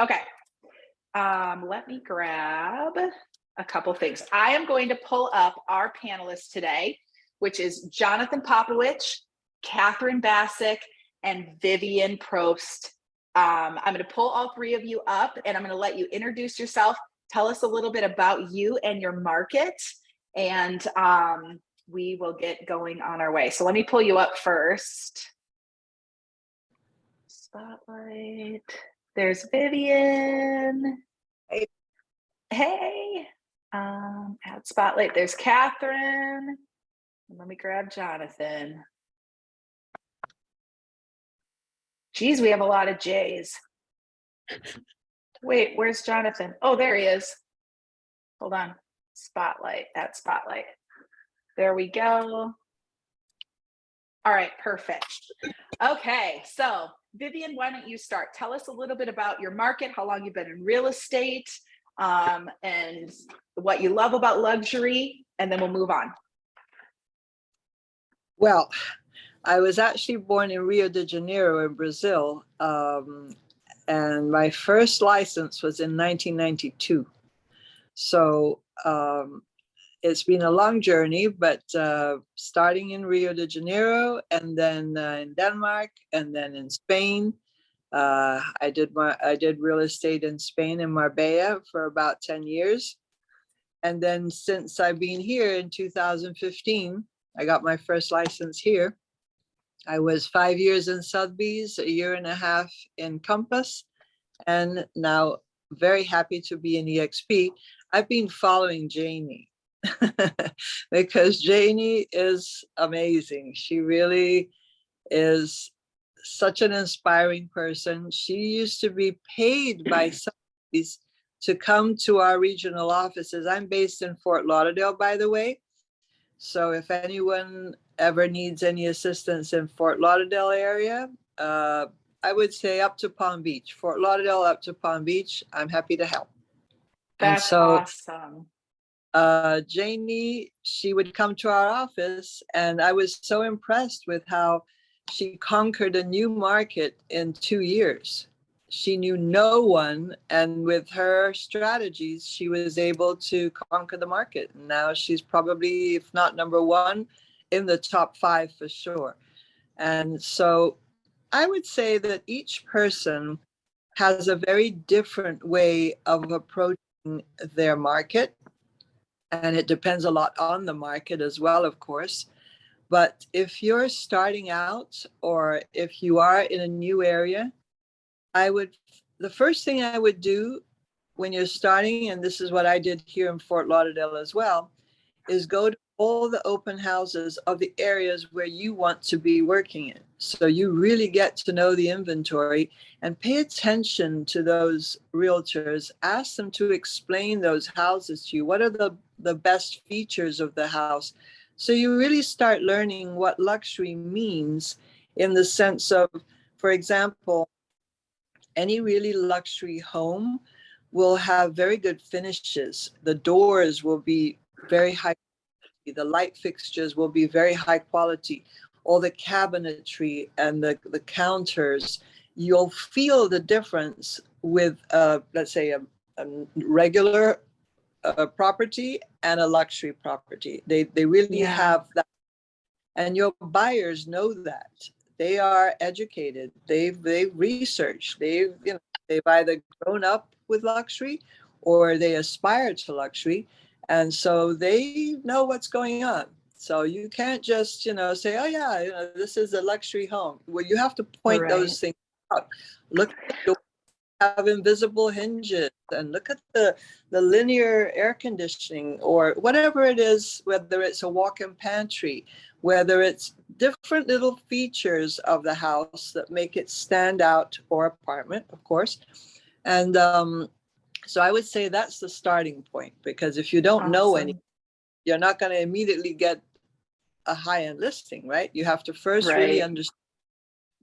Okay. Let me grab a couple things. I am going to pull up our panelists today, which is Jonathan Popowich, Katherine Bassick, and Vivian Prost. I'm going to pull all three of you up, and I'm going to let you introduce yourself, tell us a little bit about you and your market, and we will get going on our way. So let me pull you up first. Spotlight. There's Vivian. Hey. Add spotlight. There's Katherine. And let me grab Jonathan. Geez, we have a lot of J's. Wait, where's Jonathan? Oh, there he is. Hold on. Spotlight. Add spotlight. There we go. All right, perfect. Okay, so Vivian, why don't you start? Tell us a little bit about your market, how long you've been in real estate, and what you love about luxury, and then we'll move on. Well, I was actually born in Rio de Janeiro in Brazil, and my first license was in 1992. So it's been a long journey, but starting in Rio de Janeiro, and then in Denmark, and then in Spain. I did real estate in Spain, in Marbella, for about 10 years. And then since I've been here in 2015, I got my first license here. I was 5 years in Sotheby's, a year and a half in Compass, and now very happy to be in EXP. I've been following Janie because Janie is amazing. She really is such an inspiring person. She used to be paid by Sotheby's to come to our regional offices. I'm based in Fort Lauderdale, by the way. So if anyone ever needs any assistance in Fort Lauderdale area, I would say up to Palm Beach, Fort Lauderdale up to Palm Beach. I'm happy to help. That's awesome. Janie, she would come to our office, and I was so impressed with how she conquered a new market in 2 years. She knew no one, and with her strategies, she was able to conquer the market. Now she's probably, if not number one, in the top 5 for sure. And so I would say that each person has a very different way of approaching their market. And it depends a lot on the market as well, of course. But if you're starting out, or if you are in a new area, the first thing I would do when you're starting, and this is what I did here in Fort Lauderdale as well, is go to all the open houses of the areas where you want to be working in. So you really get to know the inventory and pay attention to those realtors. Ask them to explain those houses to you. What are the best features of the house? So you really start learning what luxury means, in the sense of, for example, any really luxury home will have very good finishes. The doors will be very high quality. The light fixtures will be very high quality. All the cabinetry and the counters, you'll feel the difference with, let's say, a regular property and a luxury property. They really have that. And your buyers know that. They are educated. They've researched. They've either grown up with luxury, or they aspire to luxury, and so they know what's going on. So you can't just say, oh yeah, this is a luxury home. Well, you have to point those things out. Look at the door, have invisible hinges, and look at the linear air conditioning, or whatever it is, whether it's a walk-in pantry, whether it's different little features of the house that make it stand out, or apartment, of course. And so I would say that's the starting point, because if you don't know any, you're not going to immediately get a high-end listing, right? You have to first really understand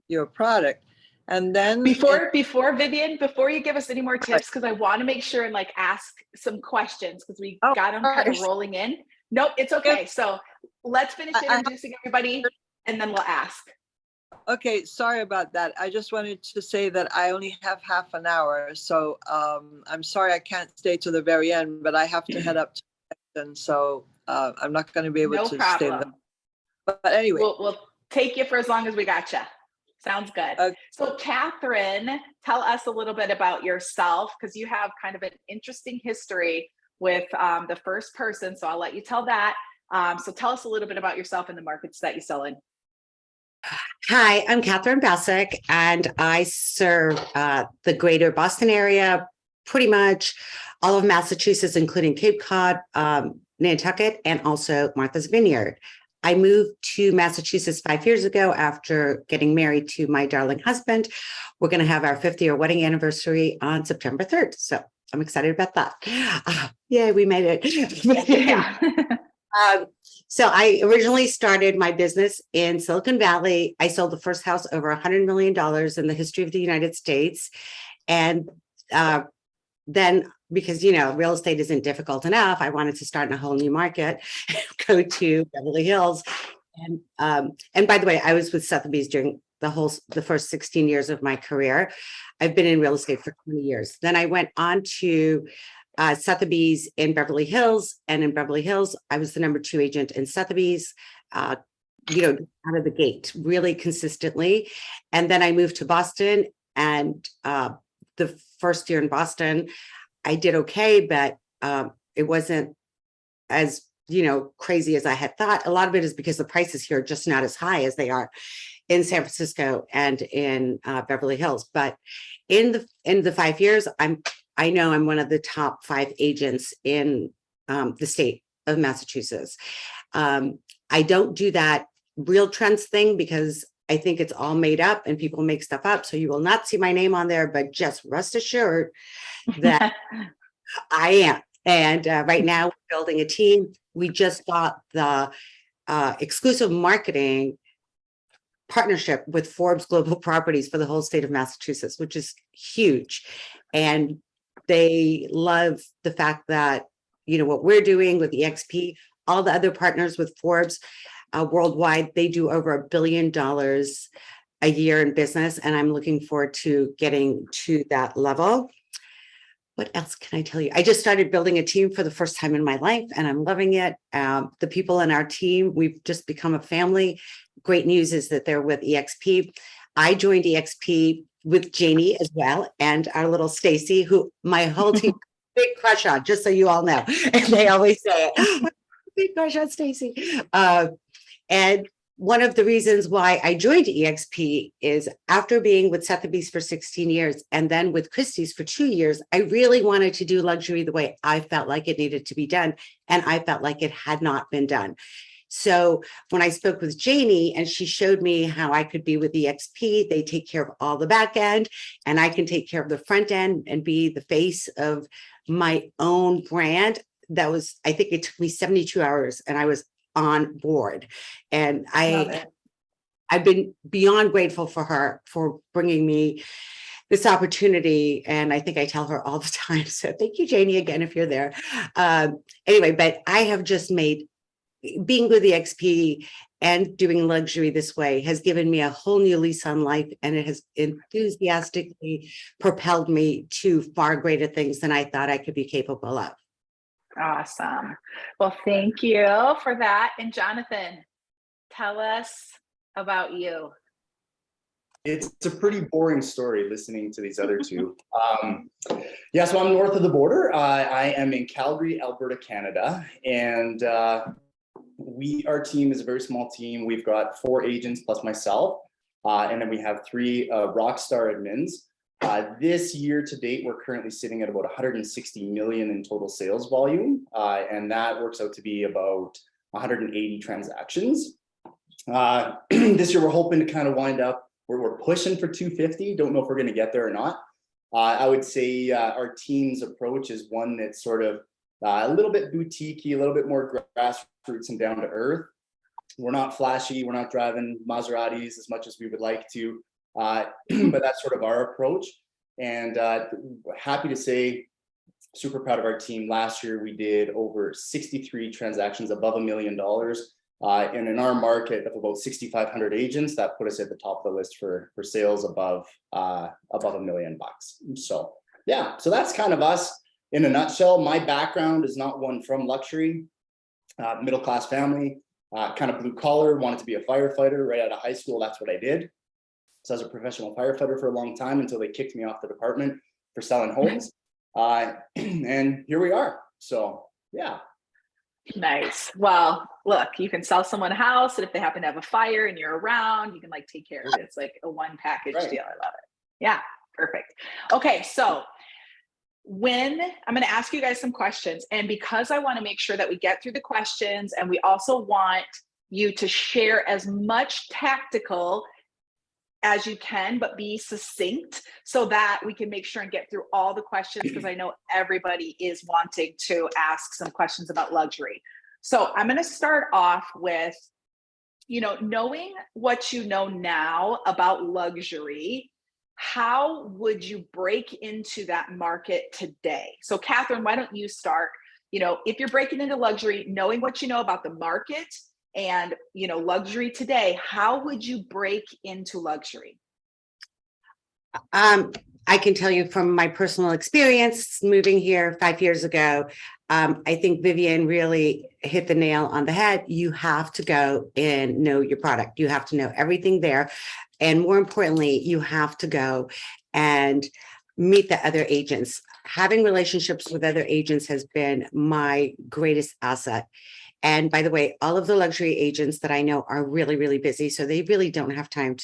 your product. And then before Vivian, before you give us any more tips, because I want to make sure and ask some questions, because we got them kind of rolling in. Nope, it's okay. So let's finish introducing everybody, and then we'll ask. Okay, sorry about that. I just wanted to say that I only have half an hour, so I'm sorry I can't stay to the very end, but I have to head up to and so I'm not going to be able No to stay there. problem. But anyway, We'll take you for as long as we got you. Sounds good. So Katherine, tell us a little bit about yourself, because you have kind of an interesting history with the first person. So I'll let you tell that. So tell us a little bit about yourself and the markets that you sell in. Hi, I'm Katherine Bassick, and I serve the greater Boston area, pretty much all of Massachusetts, including Cape Cod, Nantucket, and also Martha's Vineyard. I moved to Massachusetts 5 years ago after getting married to my darling husband. We're going to have our 50th wedding anniversary on September 3rd. So I'm excited about that. Yay, we made it. Yeah. So I originally started my business in Silicon Valley. I sold the first house over $100 million in the history of the United States. And then, because, you know, real estate isn't difficult enough, I wanted to start in a whole new market, go to Beverly Hills. And by the way, I was with Sotheby's during the first 16 years of my career. I've been in real estate for 20 years. Then I went on to Sotheby's in Beverly Hills. And in Beverly Hills, I was the number 2 agent in Sotheby's, out of the gate, really consistently. And then I moved to Boston, and the first year in Boston, I did okay, but it wasn't as, crazy as I had thought. A lot of it is because the prices here are just not as high as they are in San Francisco and in Beverly Hills. But in the 5 years, I know I'm one of the top 5 agents in the state of Massachusetts. I don't do that real trends thing because I think it's all made up and people make stuff up. So you will not see my name on there, but just rest assured that I am. And right now we're building a team. We just got the exclusive marketing partnership with Forbes Global Properties for the whole state of Massachusetts, which is huge. And they love the fact that, what we're doing with EXP, all the other partners with Forbes worldwide, they do over $1 billion a year in business. And I'm looking forward to getting to that level. What else can I tell you? I just started building a team for the first time in my life, and I'm loving it. The people in our team, we've just become a family. Great news is that they're with EXP. I joined EXP with Janie as well, and our little Stacy, who my whole team big crush on, just so you all know. And they always say it, big crush on Stacy. And one of the reasons why I joined EXP is after being with Sotheby's for 16 years and then with Christie's for 2 years, I really wanted to do luxury the way I felt like it needed to be done. And I felt like it had not been done. So when I spoke with Janie and she showed me how I could be with EXP, they take care of all the back end and I can take care of the front end and be the face of my own brand. I think it took me 72 hours and I was on board. And I've been beyond grateful for her for bringing me this opportunity. And I think I tell her all the time. So thank you, Janie, again, if you're there. Anyway, but I have just made being with the XP and doing luxury this way has given me a whole new lease on life. And it has enthusiastically propelled me to far greater things than I thought I could be capable of. Awesome. Well, thank you for that. And Jonathan, tell us about you. It's a pretty boring story listening to these other two. So I'm north of the border. I am in Calgary, Alberta, Canada. And our team is a very small team. We've got 4 agents plus myself. And then we have 3 rock star admins. This year to date, we're currently sitting at about 160 million in total sales volume. And that works out to be about 180 transactions. This year, we're hoping to kind of wind up, we're pushing for 250. Don't know if we're going to get there or not. I would say our team's approach is one that's sort of a little bit boutique-y, a little bit more grassroots and down to earth. We're not flashy. We're not driving Maseratis as much as we would like to. But that's sort of our approach. And happy to say, super proud of our team. Last year, we did over 63 transactions above $1 million. And in our market of about 6,500 agents, that put us at the top of the list for sales above $1 million. So yeah, so that's kind of us in a nutshell. My background is not one from luxury, middle-class family, kind of blue collar, wanted to be a firefighter right out of high school. That's what I did. So I was a professional firefighter for a long time until they kicked me off the department for selling homes. And here we are. So yeah. Nice. Well, look, you can sell someone a house, and if they happen to have a fire and you're around, you can like take care of it. It's like a one package deal. I love it. Yeah, perfect. Okay, so when I'm going to ask you guys some questions, and because I want to make sure that we get through the questions, and we also want you to share as much tactical as you can, but be succinct so that we can make sure and get through all the questions, because I know everybody is wanting to ask some questions about luxury. So I'm going to start off with, knowing what you know now about luxury, how would you break into that market today? So Katherine, why don't you start? If you're breaking into luxury, knowing what you know about the market and luxury today, how would you break into luxury? I can tell you from my personal experience moving here 5 years ago, I think Vivian really hit the nail on the head. You have to go and know your product. You have to know everything there. And more importantly, you have to go and meet the other agents. Having relationships with other agents has been my greatest asset. And by the way, all of the luxury agents that I know are really, really busy. So they really don't have time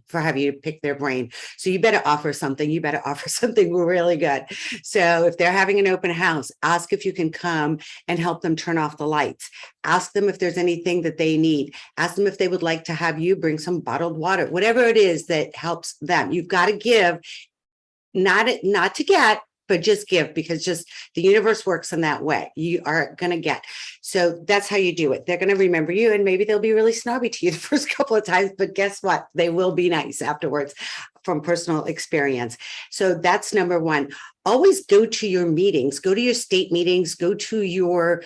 for have you pick their brain. So you better offer something. You better offer something really good. So if they're having an open house, ask if you can come and help them turn off the lights. Ask them if there's anything that they need. Ask them if they would like to have you bring some bottled water, whatever it is that helps them. You've got to give, not to get, but just give, because just the universe works in that way. You are going to get. So that's how you do it. They're going to remember you, and maybe they'll be really snobby to you the first couple of times, but guess what? They will be nice afterwards from personal experience. So that's number one. Always go to your meetings, go to your state meetings, go to your,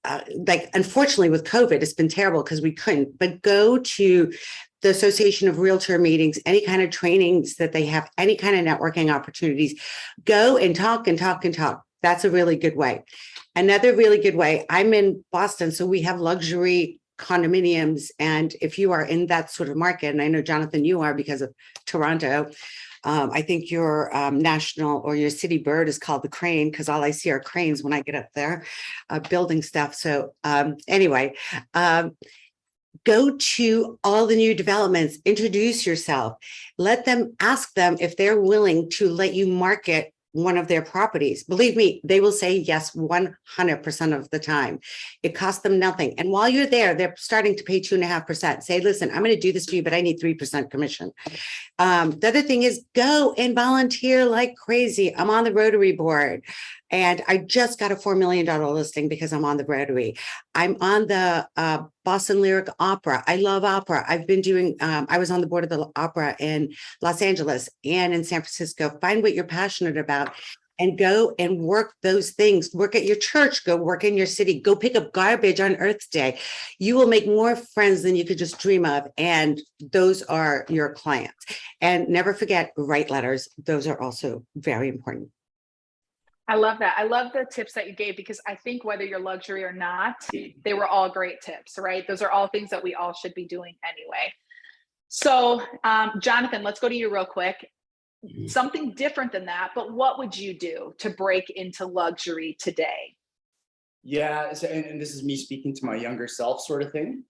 unfortunately with COVID, it's been terrible because we couldn't, but go to the Association of Realtor meetings, any kind of trainings that they have, any kind of networking opportunities. Go and talk and talk and talk. That's a really good way. Another really good way, I'm in Boston, so we have luxury condominiums. And if you are in that sort of market, and I know, Jonathan, you are because of Toronto, I think your national or your city bird is called the crane, because all I see are cranes when I get up there building stuff. So anyway, go to all the new developments, introduce yourself, ask them if they're willing to let you market one of their properties. Believe me, they will say yes 100% of the time. It costs them nothing. And while you're there, they're starting to pay 2.5%. Say, listen, I'm going to do this for you, but I need 3% commission. The other thing is go and volunteer like crazy. I'm on the Rotary board, and I just got a $4 million listing because I'm on the Rotary. I'm on the Boston Lyric Opera. I love opera. I've been doing, I was on the board of the opera in Los Angeles and in San Francisco. Find what you're passionate about and go and work those things. Work at your church, go work in your city, go pick up garbage on Earth Day. You will make more friends than you could just dream of. And those are your clients. And never forget, write letters. Those are also very important. I love that. I love the tips that you gave, because I think whether you're luxury or not, they were all great tips, right? Those are all things that we all should be doing anyway. So Jonathan, let's go to you real quick. Something different than that, but what would you do to break into luxury today? Yeah, so, and this is me speaking to my younger self sort of thing.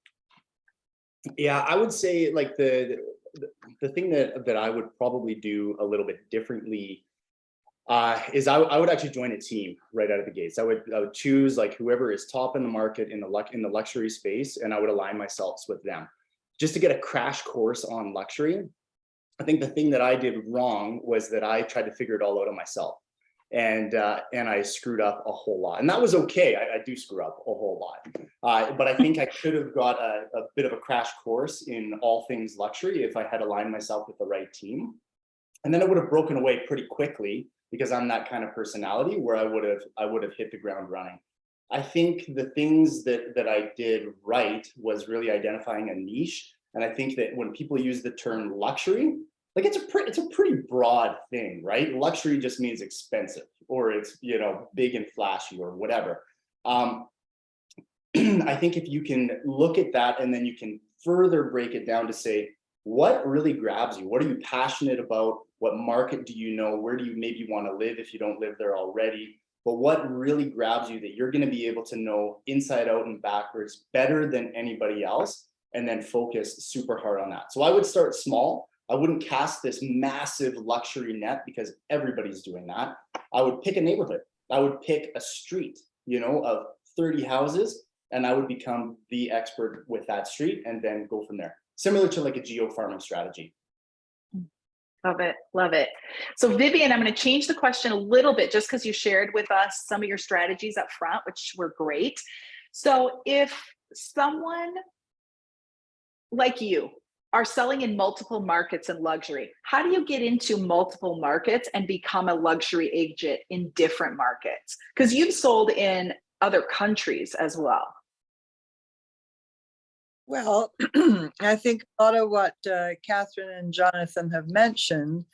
Yeah, I would say like the thing that I would probably do a little bit differently is I would actually join a team right out of the gates. I would choose like whoever is top in the market in the luxury space, and I would align myself with them just to get a crash course on luxury. I think the thing that I did wrong was that I tried to figure it all out on myself, and I screwed up a whole lot. And that was okay. I do screw up a whole lot, but I think I could have got a bit of a crash course in all things luxury if I had aligned myself with the right team. And then it would have broken away pretty quickly, because I'm that kind of personality where I would have hit the ground running. I think the things that I did right was really identifying a niche. And I think that when people use the term luxury, like it's a pretty broad thing, right? Luxury just means expensive, or it's, you know, big and flashy or whatever. I think if you can look at that and then you can further break it down to say, what really grabs you? What are you passionate about? What market do you know? Where do you maybe want to live if you don't live there already? But what really grabs you that you're going to be able to know inside out and backwards better than anybody else, and then focus super hard on that. So I would start small. I wouldn't cast this massive luxury net because everybody's doing that. I would pick a neighborhood. I would pick a street, you know, of 30 houses, and I would become the expert with that street and then go from there. Similar to like a geo farming strategy. Love it. Love it. So Vivian, I'm going to change the question a little bit just because you shared with us some of your strategies up front, which were great. So if someone like you are selling in multiple markets in luxury, how do you get into multiple markets and become a luxury agent in different markets? Because you've sold in other countries as well. Well, I think a lot of what Katherine and Jonathan have mentioned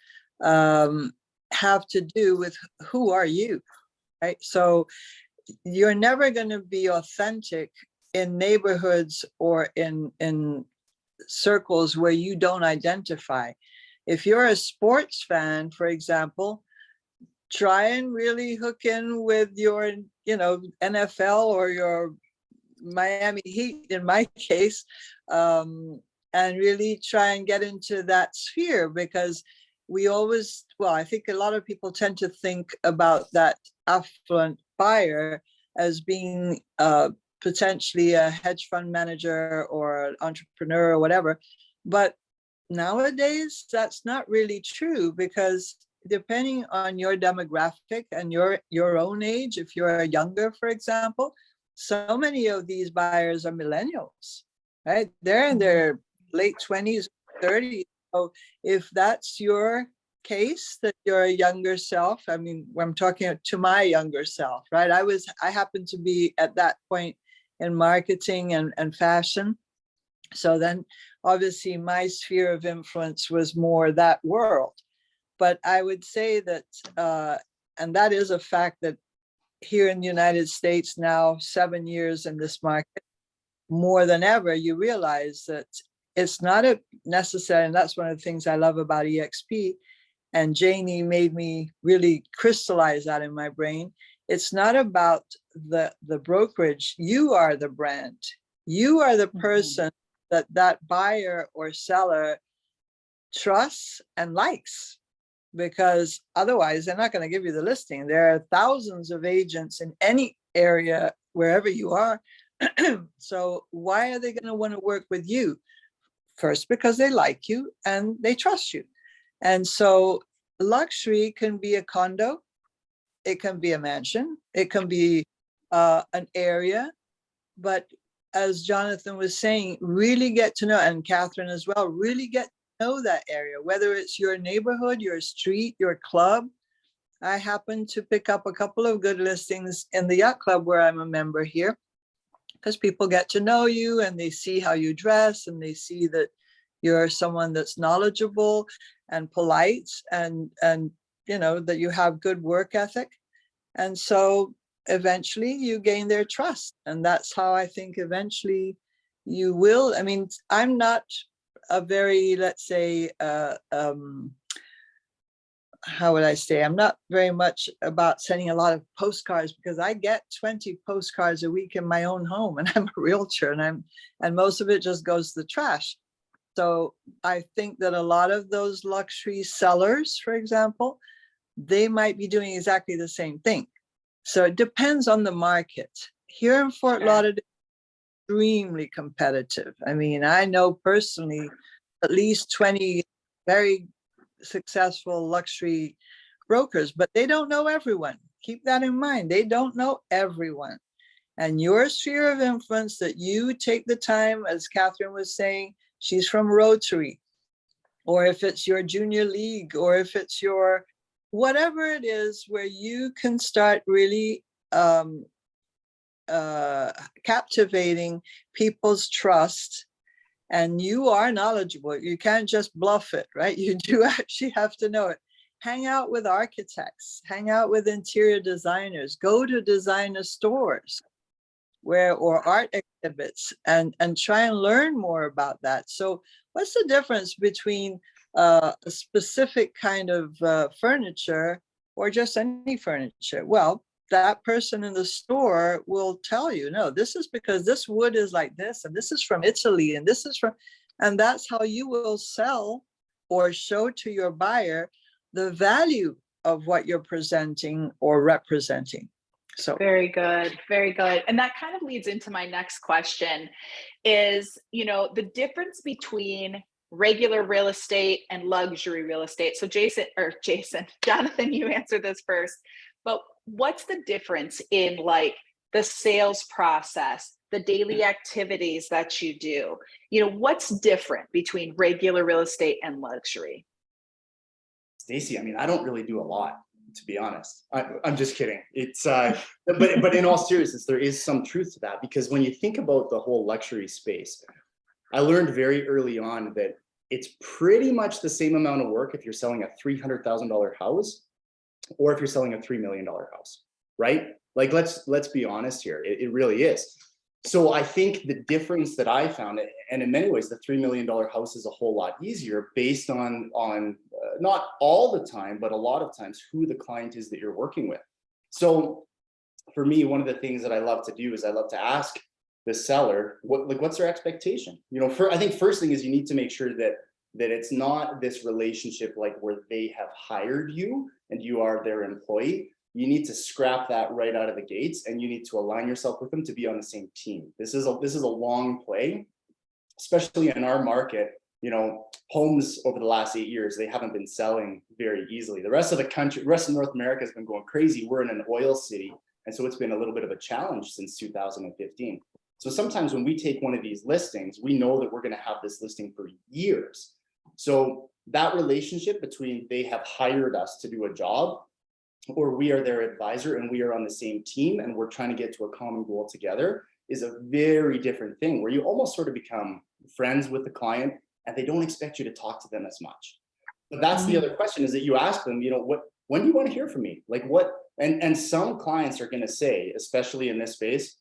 have to do with who are you, right? So you're never going to be authentic in neighborhoods or in circles where you don't identify. If you're a sports fan, for example, try and really hook in with your, you know, NFL or your Miami Heat in my case, and really try and get into that sphere, because we always, well, I think a lot of people tend to think about that affluent buyer as being potentially a hedge fund manager or an entrepreneur or whatever. But nowadays, that's not really true, because depending on your demographic and your own age, if you're younger, for example, so many of these buyers are millennials, right? They're in their late 20s, 30s. So if that's your case, that you're a younger self, I mean, I'm talking to my younger self, right? I happened to be at that point in marketing and fashion. So then obviously my sphere of influence was more that world. But I would say that, and that is a fact, that here in the United States now, 7 years in this market, more than ever, you realize that it's not a necessary, and that's one of the things I love about EXP, and Janie made me really crystallize that in my brain. It's not about the brokerage. You are the brand. You are the person that buyer or seller trusts and likes, because otherwise they're not going to give you the listing. There are thousands of agents in any area, wherever you are. So why are they going to want to work with you? First, because they like you and they trust you. And so luxury can be a condo, it can be a mansion, it can be an area. But as Jonathan was saying, really get to know, and Katherine as well, really get to know that area, whether it's your neighborhood, your street, your club. I happen to pick up a couple of good listings in the yacht club where I'm a member here, because people get to know you and they see how you dress and they see that you're someone that's knowledgeable and polite, and you know that you have good work ethic. And so eventually you gain their trust, and that's how I think eventually you will. I mean, I'm not a very, let's say, how would I say, I'm not very much about sending a lot of postcards, because I get 20 postcards a week in my own home, and I'm a realtor, and most of it just goes to the trash. So I think that a lot of those luxury sellers, for example, they might be doing exactly the same thing. So it depends on the market. Here in Fort Lauderdale, extremely competitive. I mean, I know personally at least 20 very successful luxury brokers, but they don't know everyone. Keep that in mind. They don't know everyone. And your sphere of influence, that you take the time, as Katherine was saying, she's from Rotary, or if it's your junior league, or if it's your whatever it is, where you can start really captivating people's trust, and you are knowledgeable. You can't just bluff it, right? You do actually have to know it. Hang out with architects, hang out with interior designers, go to designer stores or art exhibits, and try and learn more about that. So what's the difference between a specific kind of furniture or just any furniture? Well, that person in the store will tell you, no, this is because this wood is like this, and this is from Italy, and this is from, and that's how you will sell or show to your buyer the value of what you're presenting or representing. So very good, very good. And that kind of leads into my next question is, the difference between regular real estate and luxury real estate. So Jonathan, you answer this first, but what's the difference in like the sales process, the daily activities that you do? What's different between regular real estate and luxury? Stacey, I mean, I don't really do a lot, to be honest. I'm just kidding. It's but in all seriousness, there is some truth to that, because when you think about the whole luxury space, I learned very early on that it's pretty much the same amount of work if you're selling a $300,000 house or if you're selling a $3 million house, right? Like, let's be honest here. It really is. So I think the difference that I found, and in many ways, the $3 million house is a whole lot easier based on not all the time, but a lot of times who the client is that you're working with. So for me, one of the things that I love to do is I love to ask the seller, what's their expectation? I think first thing is you need to make sure that it's not this relationship like where they have hired you and you are their employee. You need to scrap that right out of the gates, and you need to align yourself with them to be on the same team. This is a long play, especially in our market. Homes over the last 8 years, they haven't been selling very easily. The rest of the country, the rest of North America has been going crazy. We're in an oil city, and so it's been a little bit of a challenge since 2015. So sometimes when we take one of these listings, we know that we're going to have this listing for years. So that relationship between they have hired us to do a job, or we are their advisor and we are on the same team and we're trying to get to a common goal together, is a very different thing, where you almost sort of become friends with the client and they don't expect you to talk to them as much. But that's the other question, is that you ask them, when do you want to hear from me? Like what? And some clients are going to say, especially in this space,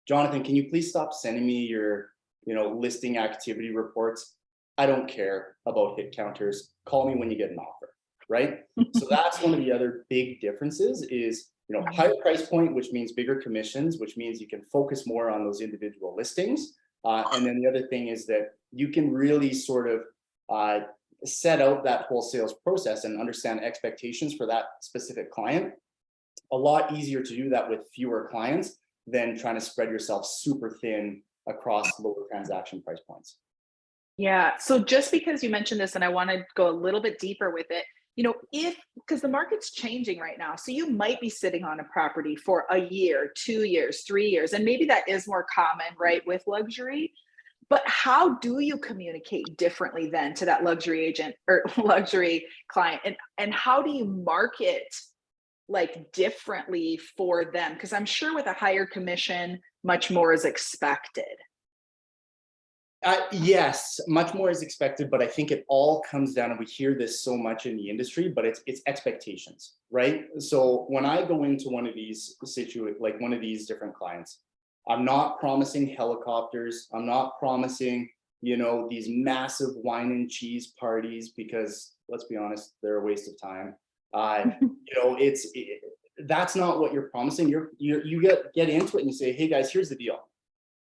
Jonathan, can you please stop sending me your, listing activity reports? I don't care about hit counters. Call me when you get an offer, right? So that's one of the other big differences is, higher price point, which means bigger commissions, which means you can focus more on those individual listings. And then the other thing is that you can really sort of set out that whole sales process and understand expectations for that specific client. A lot easier to do that with fewer clients than trying to spread yourself super thin across lower transaction price points. Yeah. So just because you mentioned this, and I want to go a little bit deeper with it, because the market's changing right now. So you might be sitting on a property for a year, 2 years, 3 years, and maybe that is more common, right, with luxury. But how do you communicate differently then to that luxury agent or luxury client? And how do you market like differently for them? Because I'm sure with a higher commission, much more is expected. Yes, much more is expected, but I think it all comes down, and we hear this so much in the industry, but it's expectations, right? So when I go into one of these one of these different clients, I'm not promising helicopters. I'm not promising, these massive wine and cheese parties, because let's be honest, they're a waste of time. That's not what you're promising. You get into it and you say, hey guys, here's the deal.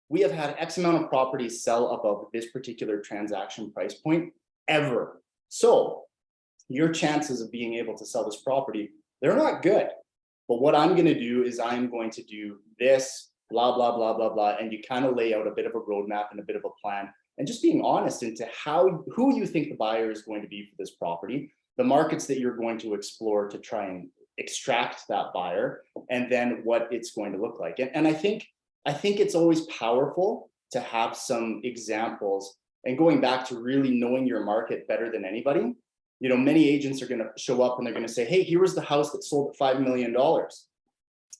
We have had X amount of properties sell above this particular transaction price point ever. So your chances of being able to sell this property, they're not good. But what I'm going to do is I'm going to do this, blah, blah, blah, blah, blah. And you kind of lay out a bit of a roadmap and a bit of a plan, and just being honest into who you think the buyer is going to be for this property, the markets that you're going to explore to try and extract that buyer, and then what it's going to look like. And I think it's always powerful to have some examples, and going back to really knowing your market better than anybody. Many agents are going to show up and they're going to say, hey, here was the house that sold at $5 million.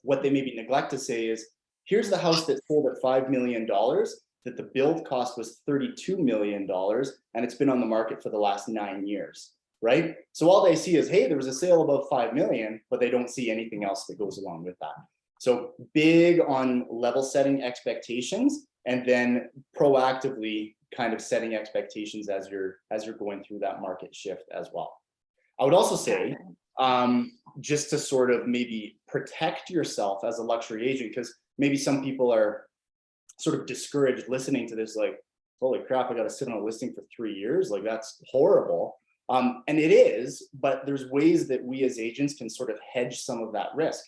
What they maybe neglect to say is, here's the house that sold at $5 million, that the build cost was $32 million, and it's been on the market for the last 9 years, right? So all they see is, hey, there was a sale above 5 million, but they don't see anything else that goes along with that. So big on level setting expectations, and then proactively kind of setting expectations as you're going through that market shift as well. I would also say, just to sort of maybe protect yourself as a luxury agent, because maybe some people are sort of discouraged listening to this, like, holy crap, I got to sit on a listing for 3 years. Like, that's horrible. And it is, but there's ways that we as agents can sort of hedge some of that risk.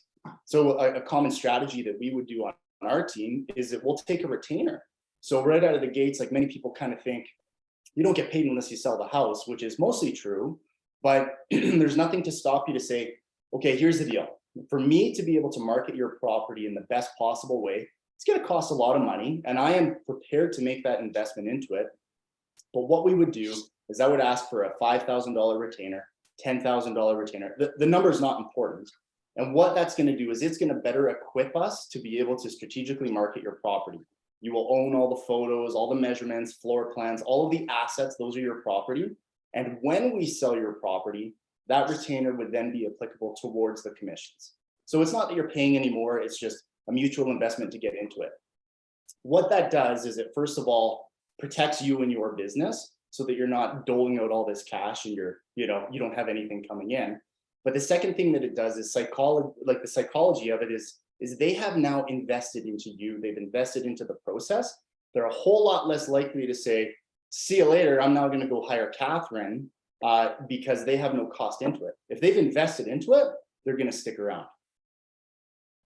So a common strategy that we would do on our team is that we'll take a retainer. So right out of the gates, like, many people kind of think you don't get paid unless you sell the house, which is mostly true, but there's nothing to stop you to say, okay, here's the deal. For me to be able to market your property in the best possible way, it's going to cost a lot of money, and I am prepared to make that investment into it. But what we would do is I would ask for a $5,000 retainer, $10,000 retainer. The number is not important. And what that's going to do is it's going to better equip us to be able to strategically market your property. You will own all the photos, all the measurements, floor plans, all of the assets. Those are your property. And when we sell your property, that retainer would then be applicable towards the commissions. So it's not that you're paying anymore. It's just a mutual investment to get into it. What that does is it, first of all, protects you and your business so that you're not doling out all this cash and you don't have anything coming in. But the second thing that it does is the psychology of it is they have now invested into you. They've invested into the process. They're a whole lot less likely to say, see you later, I'm now going to go hire Katherine, because they have no cost into it. If they've invested into it, they're going to stick around.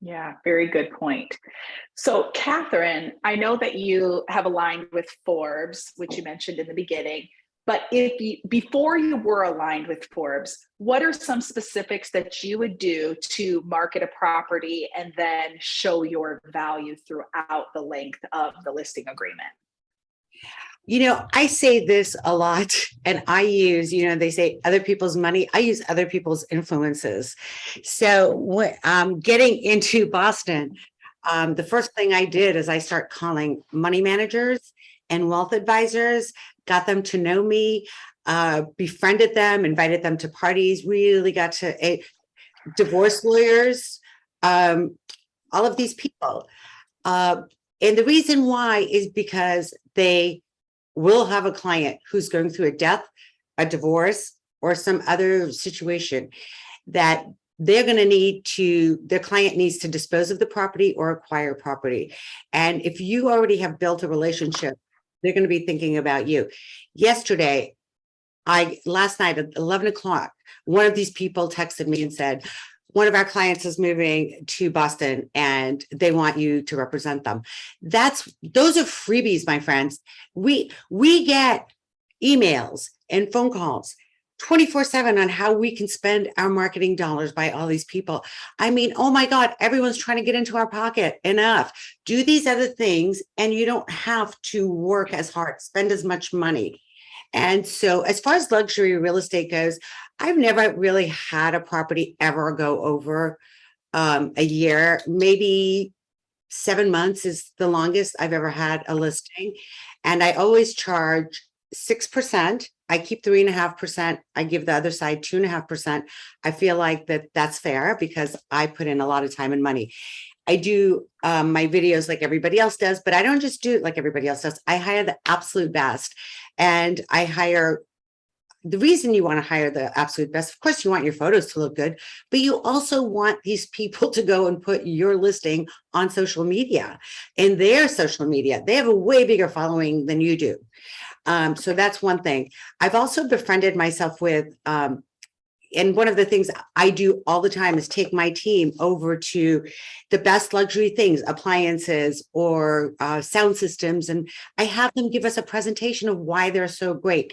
Yeah, very good point. So, Katherine, I know that you have aligned with Forbes, which you mentioned in the beginning, but before you were aligned with Forbes, what are some specifics that you would do to market a property and then show your value throughout the length of the listing agreement? I say this a lot, and I use, they say other people's money. I use other people's influences. So when getting into Boston, the first thing I did is I start calling money managers and wealth advisors, got them to know me, befriended them, invited them to parties, really got to divorce lawyers, all of these people. And the reason why is because they will have a client who's going through a death, a divorce, or some other situation that they're going to their client needs to dispose of the property or acquire property. And if you already have built a relationship, they're going to be thinking about you. Last night at 11 o'clock, one of these people texted me and said, one of our clients is moving to Boston and they want you to represent them. Those are freebies, my friends. We get emails and phone calls 24/7 on how we can spend our marketing dollars by all these people. I mean, oh my God, everyone's trying to get into our pocket. Enough. Do these other things and you don't have to work as hard, spend as much money. And so as far as luxury real estate goes, I've never really had a property ever go over a year. Maybe 7 months is the longest I've ever had a listing. And I always charge 6%. I keep 3.5%. I give the other side 2.5%. I feel like that's fair because I put in a lot of time and money. I do my videos like everybody else does, but I don't just do it like everybody else does. I hire the absolute best. And the reason you want to hire the absolute best, of course, you want your photos to look good, but you also want these people to go and put your listing on social media. In their social media, they have a way bigger following than you do. So that's one thing. I've also befriended myself with, and one of the things I do all the time is take my team over to the best luxury things, appliances or sound systems. And I have them give us a presentation of why they're so great.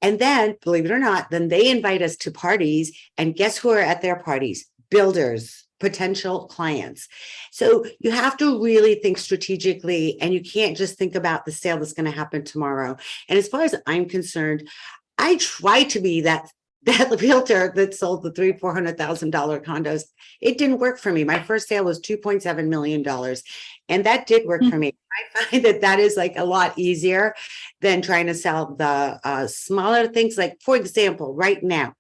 And then, believe it or not, then they invite us to parties. And guess who are at their parties? Builders, potential clients. So you have to really think strategically, and you can't just think about the sale that's going to happen tomorrow. And as far as I'm concerned, I try to be that that realtor that sold the $400,000 condos, it didn't work for me. My first sale was $2.7 million. And that did work for me. I find that that is like a lot easier than trying to sell the smaller things. Like, for example, right now,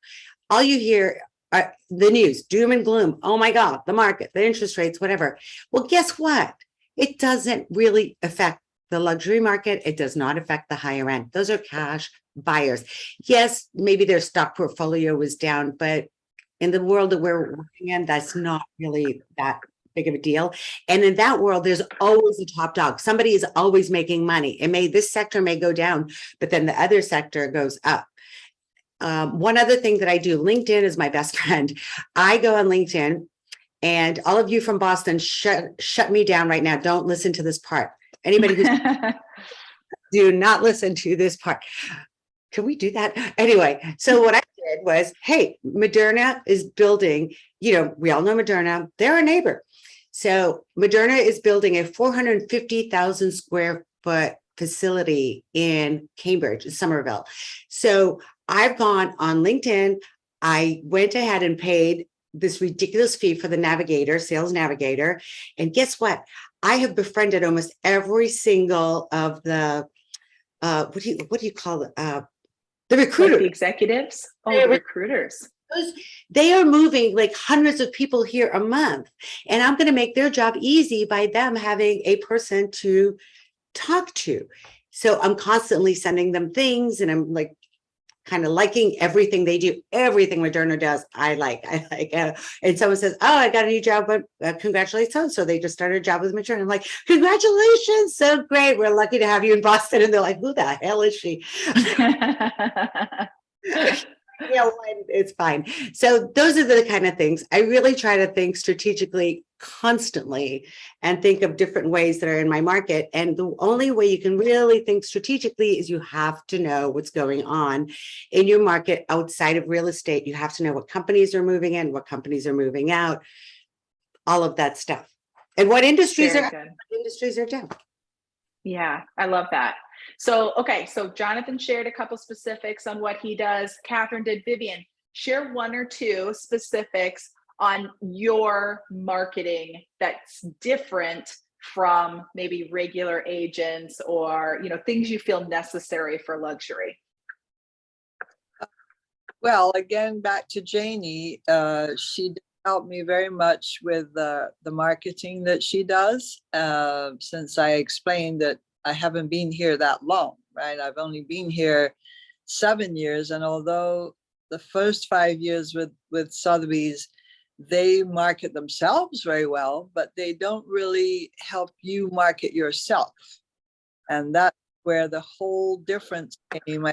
all you hear are the news, doom and gloom. Oh my God, the market, the interest rates, whatever. Well, guess what? It doesn't really affect the luxury market. It does not affect the higher end. Those are cash buyers. Yes, maybe their stock portfolio was down, but in the world that we're working in, that's not really that big of a deal. And in that world, there's always a top dog. Somebody is always making money. This sector may go down, but then the other sector goes up. One other thing that I do, LinkedIn is my best friend. I go on LinkedIn, and all of you from Boston, shut me down right now. Don't listen to this part. Anybody who's do not listen to this part. Can we do that? Anyway, so what I did was, hey, Moderna is building, we all know Moderna, they're a neighbor. So Moderna is building a 450,000 square foot facility in Cambridge, Somerville. So I've gone on LinkedIn. I went ahead and paid this ridiculous fee for the navigator, sales navigator. And guess what? I have befriended almost every single of the, what do you call it? The recruiter. Like the executives? Oh, the recruiters. They are moving like hundreds of people here a month. And I'm going to make their job easy by them having a person to talk to. So I'm constantly sending them things, and I'm like kind of liking everything they do. Everything Moderna does, I like. And someone says, oh, I got a new job, but congratulations. So they just started a job with Moderna. I'm like, congratulations. So great. We're lucky to have you in Boston. And they're like, who the hell is she? It's fine. So those are the kind of things I really try to think strategically constantly and think of different ways that are in my market. And the only way you can really think strategically is you have to know what's going on in your market outside of real estate. You have to know what companies are moving in, what companies are moving out, all of that stuff, and what industries are down. Yeah, I love that. So, okay. So Jonathan shared a couple specifics on what he does. Katherine did. Vivian, share one or two specifics on your marketing that's different from maybe regular agents, or, things you feel necessary for luxury. Well, again, back to Janie, she helped me very much with the marketing that she does, since I explained that I haven't been here that long, right? I've only been here 7 years. And although the first 5 years with Sotheby's, they market themselves very well, but they don't really help you market yourself. And that's where the whole difference came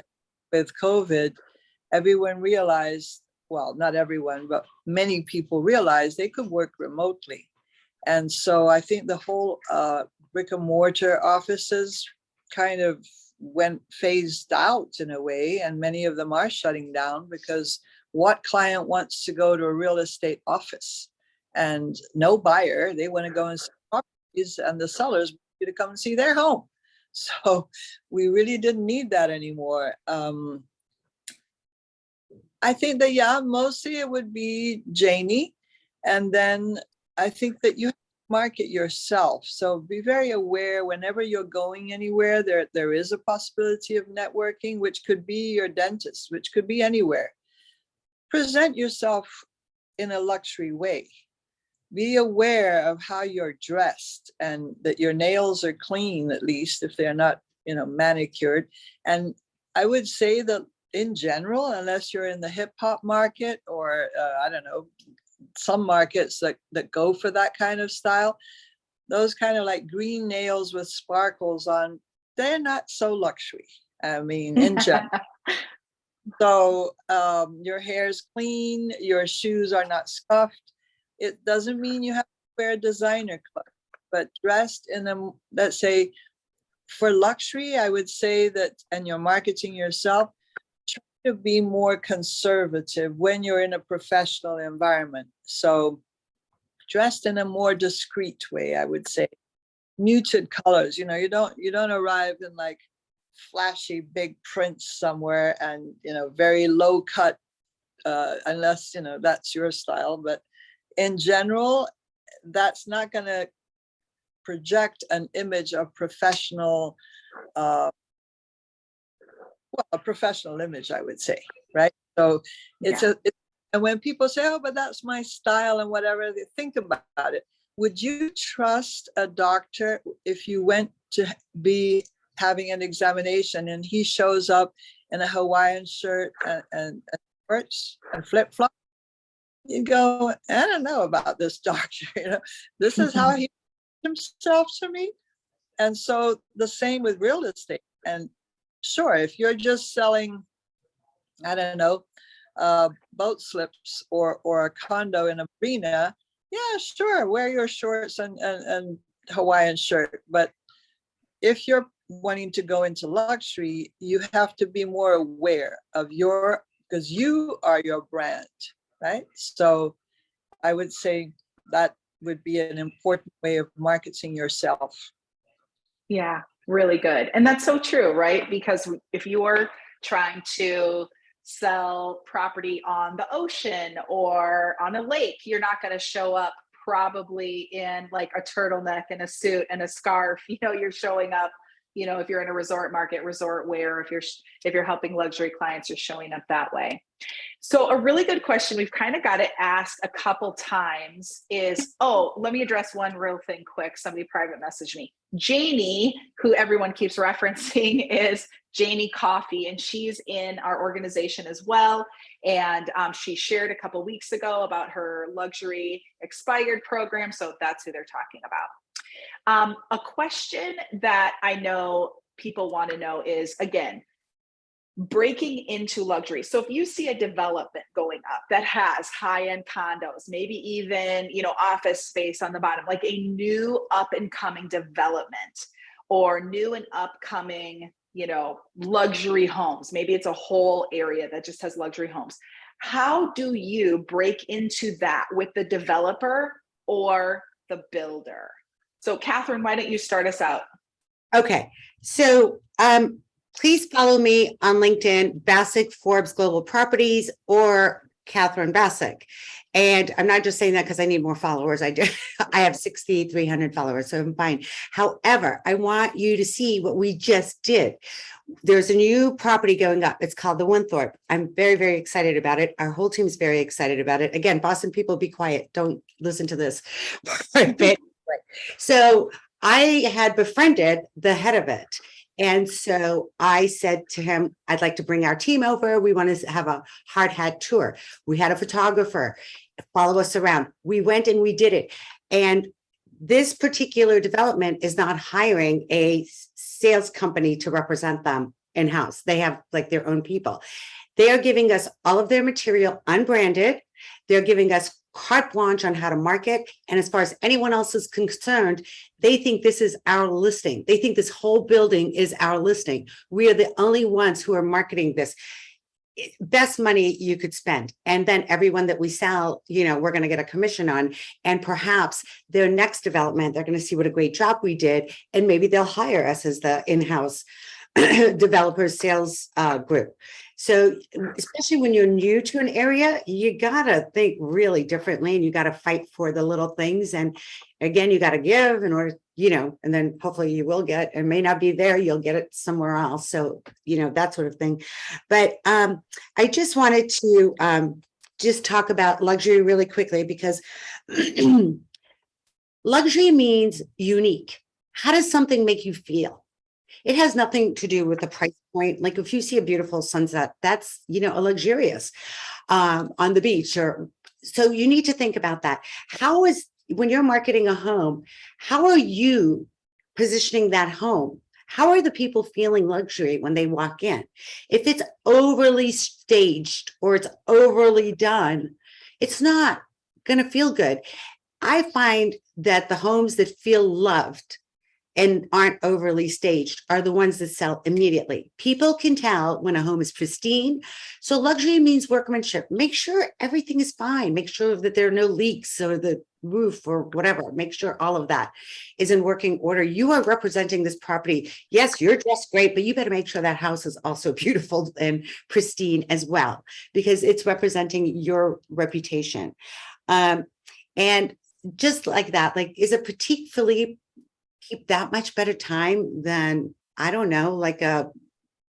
with COVID. Everyone realized, well, not everyone, but many people realized they could work remotely. And so I think the whole brick and mortar offices kind of phased out in a way, and many of them are shutting down, because what client wants to go to a real estate office? And no buyer, they want to go and see properties, and the sellers want you to come and see their home. So we really didn't need that anymore. I think that, yeah, mostly it would be Janie. And then I think that you market yourself. So be very aware whenever you're going anywhere, there is a possibility of networking, which could be your dentist, which could be anywhere. Present yourself in a luxury way. Be aware of how you're dressed, and that your nails are clean, at least if they're not, manicured. And I would say that in general, unless you're in the hip hop market, or I don't know, some markets that go for that kind of style, those kind of like green nails with sparkles on, they're not so luxury. I mean, in general. So your hair's clean, your shoes are not scuffed. It doesn't mean you have to wear designer clothes, but dressed in them, let's say, for luxury, I would say that, and you're marketing yourself, try to be more conservative when you're in a professional environment. So dressed in a more discreet way, I would say. Muted colors, you don't arrive in like flashy big prints somewhere, and very low cut unless, that's your style. But in general, that's not going to project an image of professional, a professional image, I would say, right? So and when people say, oh, but that's my style and whatever, they think about it. Would you trust a doctor if you went to be having an examination and he shows up in a Hawaiian shirt and shorts and flip-flop? You go, I don't know about this doctor, this is how he himself to me. And so the same with real estate. And sure, if you're just selling, I don't know, boat slips or a condo in a marina, yeah, sure, wear your shorts and Hawaiian shirt. But if you're wanting to go into luxury, you have to be more aware of because you are your brand, right? So I would say that would be an important way of marketing yourself. Yeah, really good. And that's so true, right? Because if you are trying to sell property on the ocean or on a lake, you're not going to show up probably in like a turtleneck and a suit and a scarf. You're showing up, if you're in a resort market, resort wear. If you're helping luxury clients, you're showing up that way. So a really good question we've kind of got it asked a couple times is, let me address one real thing quick. Somebody private messaged me. Janie, who everyone keeps referencing, is Janie Coffee, and she's in our organization as well. And she shared a couple weeks ago about her luxury expired program. So that's who they're talking about. A question that I know people want to know is, again, breaking into luxury. So if you see a development going up that has high-end condos, maybe even, office space on the bottom, like a new up and coming development or new and upcoming, luxury homes, maybe it's a whole area that just has luxury homes. How do you break into that with the developer or the builder? So Katherine, why don't you start us out? Okay. So, please follow me on LinkedIn, Bassick Forbes Global Properties or Katherine Bassick. And I'm not just saying that because I need more followers. I have 6,300 followers, so I'm fine. However, I want you to see what we just did. There's a new property going up. It's called the Winthorpe. I'm very, very excited about it. Our whole team is very excited about it. Again, Boston people, be quiet. Don't listen to this for a bit. So I had befriended the head of it. And so I said to him, I'd like to bring our team over. We want to have a hard hat tour. We had a photographer follow us around. We went and we did it. And this particular development is not hiring a sales company to represent them in-house. They have like their own people. They are giving us all of their material unbranded. They're giving us carte blanche on how to market. And as far as anyone else is concerned, they think this is our listing. They think this whole building is our listing. We are the only ones who are marketing this. Best money you could spend. And then everyone that we sell, we're going to get a commission on. And perhaps their next development, they're going to see what a great job we did. And maybe they'll hire us as the in-house developers sales group. So especially when you're new to an area, you got to think really differently and you got to fight for the little things. And again, you got to give in order, and then hopefully you will get, it may not be there, you'll get it somewhere else. So, that sort of thing. But I just wanted to just talk about luxury really quickly because luxury means unique. How does something make you feel? It has nothing to do with the price point. Like if you see a beautiful sunset, that's, a luxurious on the beach. So you need to think about that. When you're marketing a home, how are you positioning that home? How are the people feeling luxury when they walk in? If it's overly staged or it's overly done, it's not going to feel good. I find that the homes that feel loved and aren't overly staged are the ones that sell immediately. People can tell when a home is pristine. So luxury means workmanship. Make sure everything is fine. Make sure that there are no leaks or the roof or whatever. Make sure all of that is in working order. You are representing this property. Yes, you're dressed great, but you better make sure that house is also beautiful and pristine as well, because it's representing your reputation. And just like that, like, is a Petite Philippe keep that much better time than, I don't know, like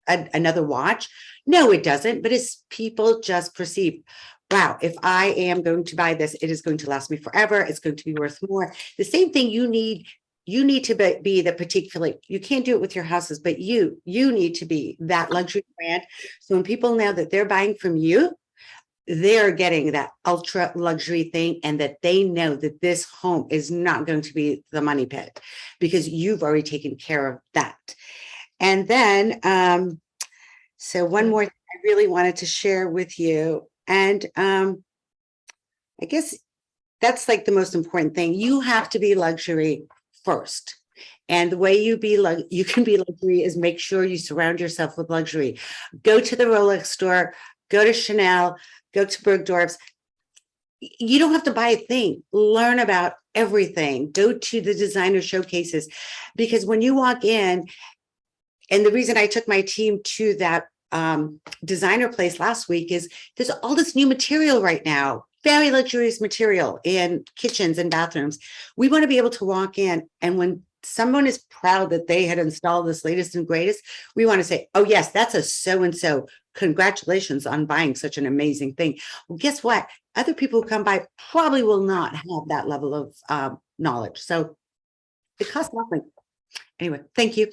another watch? No, it doesn't. But it's people just perceive, wow, if I am going to buy this, it is going to last me forever. It's going to be worth more. The same thing you need to be the Petite Philippe. You can't do it with your houses, but you need to be that luxury brand. So when people know that they're buying from you, they're getting that ultra luxury thing, and that they know that this home is not going to be the money pit because you've already taken care of that. And then, so one more thing I really wanted to share with you. And I guess that's like the most important thing. You have to be luxury first. And the way you can be luxury is make sure you surround yourself with luxury. Go to the Rolex store, go to Chanel, go to Bergdorf's. You don't have to buy a thing. Learn about everything. Go to the designer showcases, because when you walk in, and the reason I took my team to that designer place last week is there's all this new material right now, very luxurious material in kitchens and bathrooms. We want to be able to walk in, and when someone is proud that they had installed this latest and greatest, we want to say, oh yes, that's a so-and-so. Congratulations on buying such an amazing thing. Well, guess what? Other people who come by probably will not have that level of knowledge. So it costs nothing. Anyway, thank you.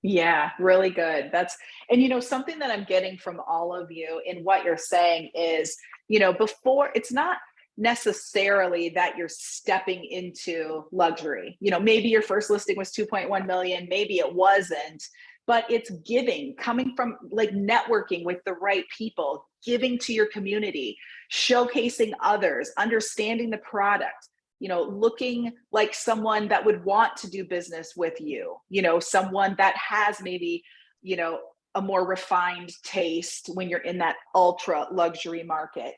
Yeah, really good. And something that I'm getting from all of you in what you're saying is, before, it's not necessarily that you're stepping into luxury. Maybe your first listing was 2.1 million, maybe it wasn't, but it's giving, coming from like networking with the right people, giving to your community, showcasing others, understanding the product, looking like someone that would want to do business with you, someone that has maybe, a more refined taste when you're in that ultra luxury market.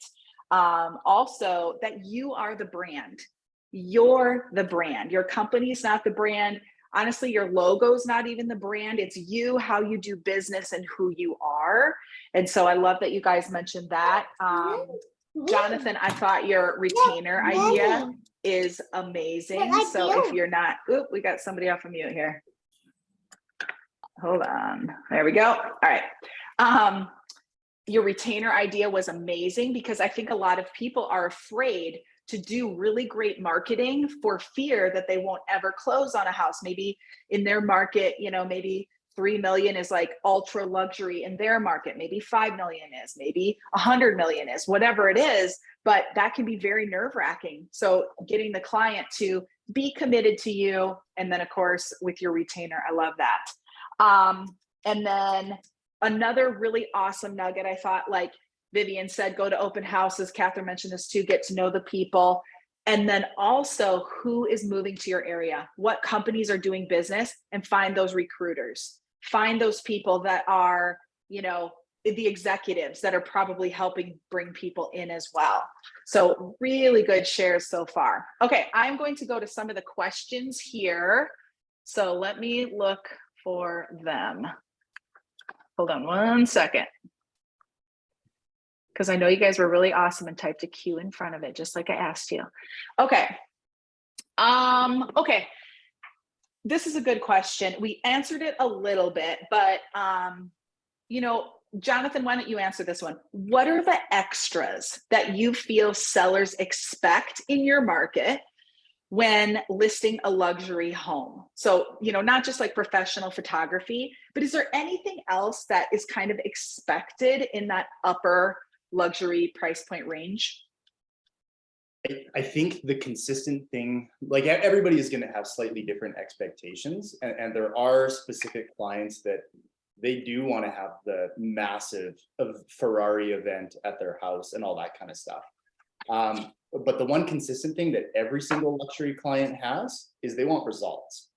Also, that you are the brand. You're the brand. Your company's not the brand. Honestly, your logo's not even the brand. It's you, how you do business, and who you are. And so I love that you guys mentioned that. Jonathan, I thought your retainer idea is amazing. So if you're not, we got somebody off of mute here. Hold on. There we go. All right. Your retainer idea was amazing, because I think a lot of people are afraid to do really great marketing for fear that they won't ever close on a house. Maybe in their market, maybe 3 million is like ultra luxury in their market. Maybe 5 million is, maybe 100 million is, whatever it is, but that can be very nerve-wracking. So getting the client to be committed to you. And then of course, with your retainer, I love that. And then another really awesome nugget, I thought, like Vivian said, go to open houses. Katherine mentioned this too, get to know the people. And then also who is moving to your area, what companies are doing business, and find those recruiters, find those people that are, the executives that are probably helping bring people in as well. So really good shares so far. Okay, I'm going to go to some of the questions here. So let me look for them. Hold on one second, because I know you guys were really awesome and typed a Q in front of it, just like I asked you. Okay. Okay. This is a good question. We answered it a little bit, but Jonathan, why don't you answer this one? What are the extras that you feel sellers expect in your market when listing a luxury home? So, not just like professional photography, but is there anything else that is kind of expected in that upper luxury price point range? I think the consistent thing, like everybody is going to have slightly different expectations. And there are specific clients that they do want to have the massive Ferrari event at their house and all that kind of stuff. But the one consistent thing that every single luxury client has is they want results.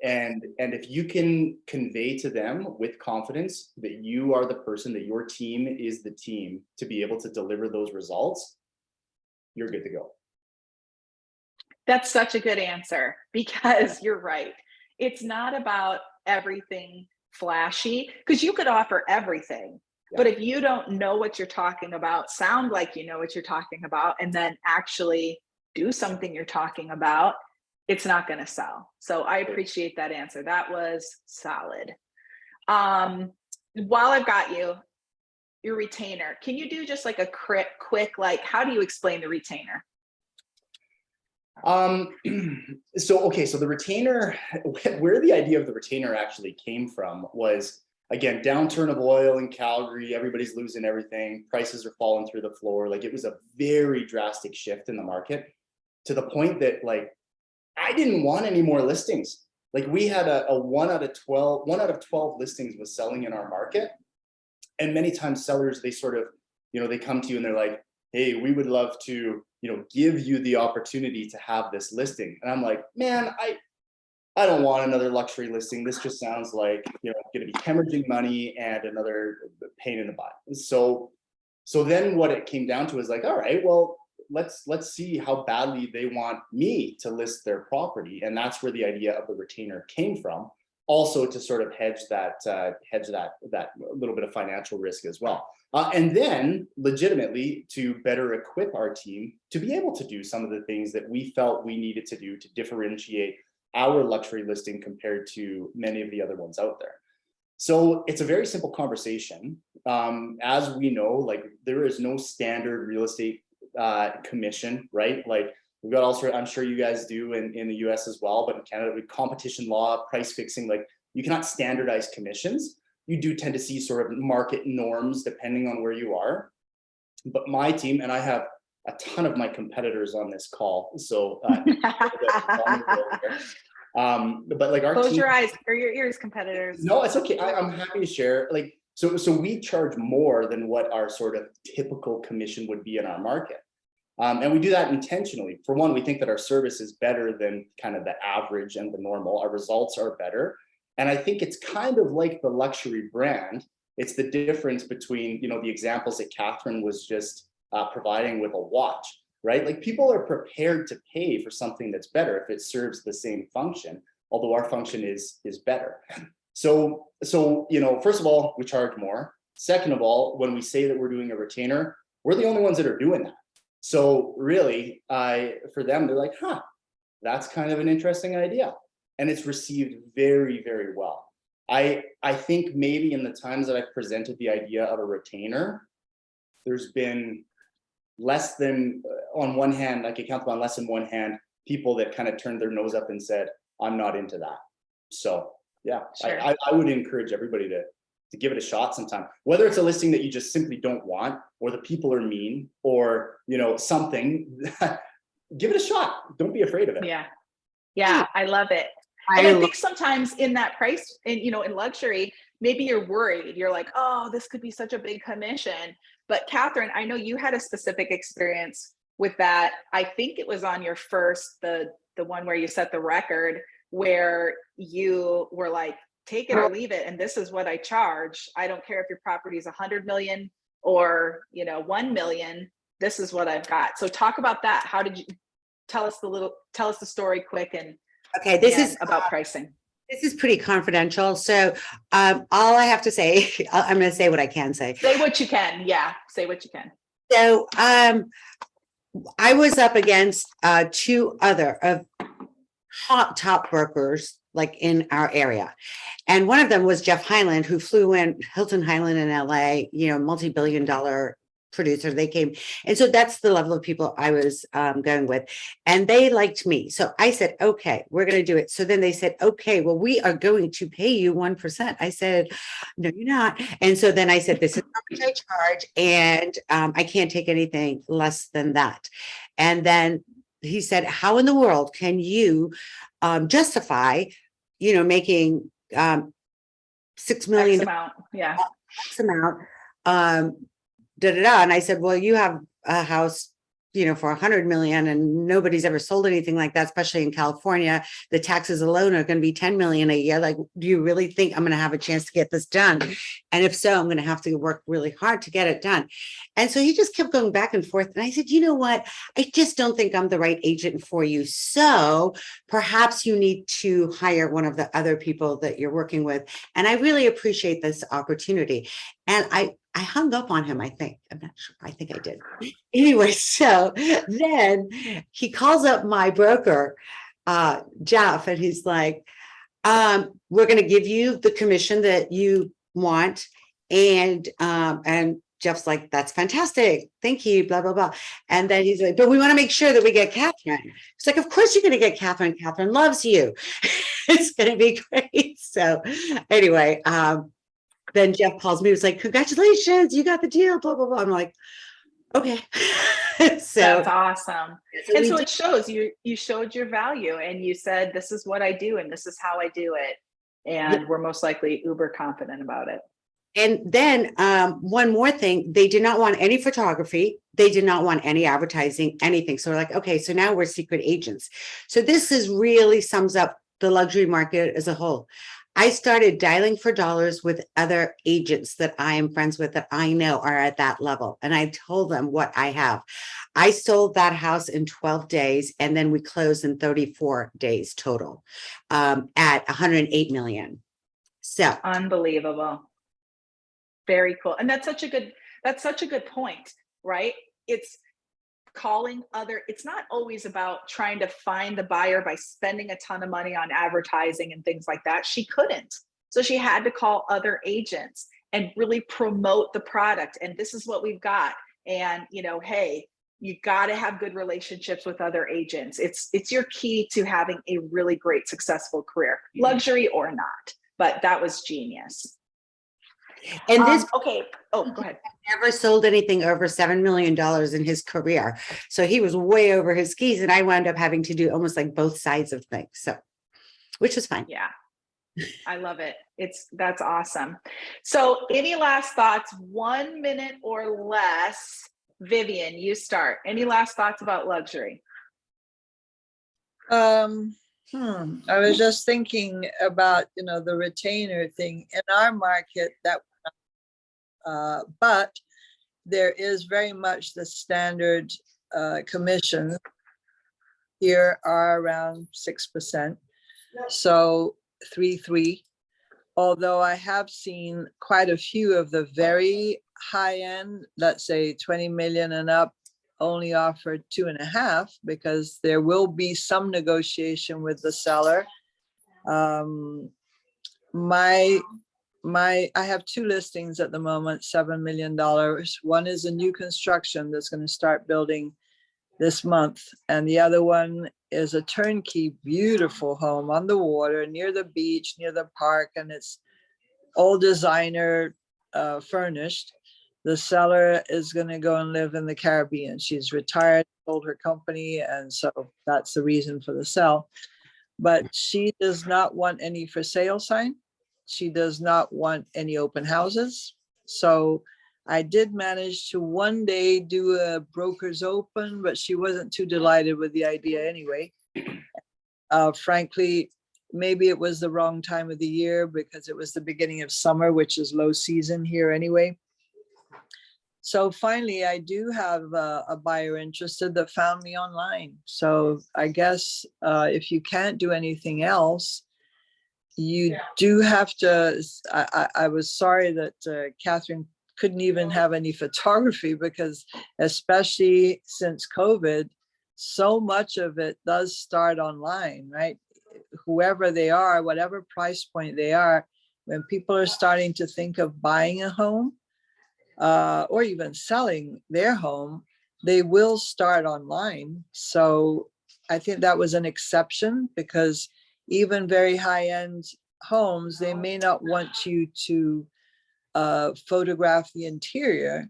And if you can convey to them with confidence that you are the person, that your team is the team to be able to deliver those results, you're good to go. That's such a good answer, because you're right. It's not about everything flashy, because you could offer everything. Yeah. But if you don't know what you're talking about, sound like you know what you're talking about, and then actually do something you're talking about, it's not going to sell. So I appreciate that answer. That was solid. While I've got you, your retainer, can you do just like a quick, like, how do you explain the retainer? So the retainer, where the idea of the retainer actually came from was, again, downturn of oil in Calgary, everybody's losing everything, prices are falling through the floor. Like, it was a very drastic shift in the market, to the point that, like, I didn't want any more listings. Like, we had a 1 out of 12 listings was selling in our market. And many times sellers, they sort of, they come to you and they're like, hey, we would love to, give you the opportunity to have this listing. And I'm like, man, I don't want another luxury listing. This just sounds like, going to be hemorrhaging money and another pain in the butt. So then what it came down to is like, all right, well, let's see how badly they want me to list their property. And that's where the idea of the retainer came from. Also to sort of hedge that little bit of financial risk as well. And then legitimately to better equip our team to be able to do some of the things that we felt we needed to do to differentiate our luxury listing compared to many of the other ones out there. So it's a very simple conversation. As we know, like, there is no standard real estate commission, right? Like, we've got also, I'm sure you guys do in the US as well, but in Canada, with competition law, price fixing, like, you cannot standardize commissions. You do tend to see sort of market norms depending on where you are. But my team, and I have a ton of my competitors on this call, so but like, our Close team, your eyes or your ears, competitors. no, it's okay. I'm happy to share. Like, so we charge more than what our sort of typical commission would be in our market. And we do that intentionally. For one, we think that our service is better than kind of the average and the normal. Our results are better. And I think it's kind of like the luxury brand. It's the difference between, the examples that Katherine was just providing with a watch, right? Like, people are prepared to pay for something that's better if it serves the same function, although our function is better. So, first of all, we charge more. Second of all, when we say that we're doing a retainer, we're the only ones that are doing that. So really, for them, they're like, huh, that's kind of an interesting idea. And it's received very, very well. I think maybe in the times that I've presented the idea of a retainer, there's been less than, on one hand, I can count on less than one hand, people that kind of turned their nose up and said, I'm not into that. So yeah, sure. I would encourage everybody to give it a shot sometime, whether it's a listing that you just simply don't want, or the people are mean, or, something. Give it a shot. Don't be afraid of it. Yeah, I love it. And I think sometimes in that price, in luxury, maybe you're worried. You're like, oh, this could be such a big commission. But Katherine, I know you had a specific experience with that. I think it was on your first, the one where you set the record, where you were like, take it or leave it. And this is what I charge. I don't care if your property is 100 million or, 1 million. This is what I've got. So talk about that. How did you tell us the story quick, and okay, this is about pricing. This is pretty confidential. So all I have to say, I'm going to say what I can say. Say what you can. Yeah. Say what you can. So I was up against 2 other of top brokers, like, in our area. And one of them was Jeff Highland, who flew in, Hilton Highland in LA, multi-billion-dollar producer. They came. And so that's the level of people I was going with. And they liked me. So I said, okay, we're going to do it. So then they said, okay, well, we are going to pay you 1%. I said, no, you're not. And so then I said, this is how much I charge. And I can't take anything less than that. And then he said, how in the world can you justify, making 6 million X amount. Yeah. X amount. And I said, well, you have a house, for 100 million, and nobody's ever sold anything like that, especially in California. The taxes alone are going to be 10 million a year. Like, do you really think I'm going to have a chance to get this done? And if so, I'm going to have to work really hard to get it done. And so he just kept going back and forth. And I said, you know what? I just don't think I'm the right agent for you. So perhaps you need to hire one of the other people that you're working with. And I really appreciate this opportunity. And I hung up on him, I think. I'm not sure. I think I did. Anyway, so then he calls up my broker, Jeff, and he's like, we're going to give you the commission that you want. And Jeff's like, that's fantastic. Thank you, blah, blah, blah. And then he's like, but we want to make sure that we get Katherine. He's like, of course you're going to get Katherine. Katherine loves you. It's going to be great. So anyway, then Jeff calls me. He was like, congratulations, you got the deal, blah, blah, blah. I'm like, okay. So that's awesome. so And so it shows you showed your value and you said, this is what I do and this is how I do it. And we're most likely uber confident about it. And then one more thing, they did not want any photography. They did not want any advertising, anything. So we're like, okay, so now we're secret agents. So this is really sums up the luxury market as a whole. I started dialing for dollars with other agents that I am friends with that I know are at that level. And I told them what I have. I sold that house in 12 days and then we closed in 34 days total at 108 million. So unbelievable. Very cool. And that's such a good point, right? It's calling it's not always about trying to find the buyer by spending a ton of money on advertising and things like that. She couldn't. So she had to call other agents and really promote the product. And this is what we've got. And, hey, you got to have good relationships with other agents. It's your key to having a really great, successful career, luxury or not. But that was genius. And this okay. Oh, go ahead. Never sold anything over $7 million in his career. So he was way over his skis. And I wound up having to do almost like both sides of things. So, which was fine. Yeah. I love it. That's awesome. So any last thoughts, 1 minute or less? Vivian, you start. Any last thoughts about luxury? I was just thinking about, the retainer thing in our market that but there is very much the standard commission here are around 6%. So 3.3. Although I have seen quite a few of the very high end, let's say 20 million and up, only offered 2.5 because there will be some negotiation with the seller. I have 2 listings at the moment, $7 million. One is a new construction that's going to start building this month. And the other one is a turnkey, beautiful home on the water, near the beach, near the park. And it's all designer furnished. The seller is going to go and live in the Caribbean. She's retired, sold her company. And so that's the reason for the sell. But she does not want any for sale sign. She does not want any open houses. So I did manage to one day do a broker's open, but she wasn't too delighted with the idea anyway. Frankly, maybe it was the wrong time of the year because it was the beginning of summer, which is low season here anyway. So finally, I do have a buyer interested that found me online. So I guess if you can't do anything else, you do have to, I was sorry that Katherine couldn't even have any photography because especially since COVID, so much of it does start online, right? Whoever they are, whatever price point they are, when people are starting to think of buying a home or even selling their home, they will start online. So I think that was an exception because even very high-end homes, they may not want you to photograph the interior,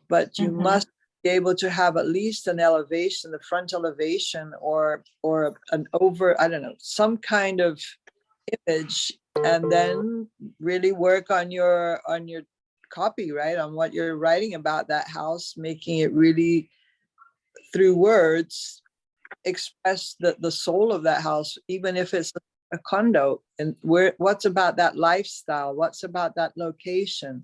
but you must be able to have at least an elevation, the front elevation, or an over, I don't know, some kind of image, and then really work on your copyright, on what you're writing about that house, making it really through words, express the soul of that house, even if it's a condo. And what's about that lifestyle? What's about that location?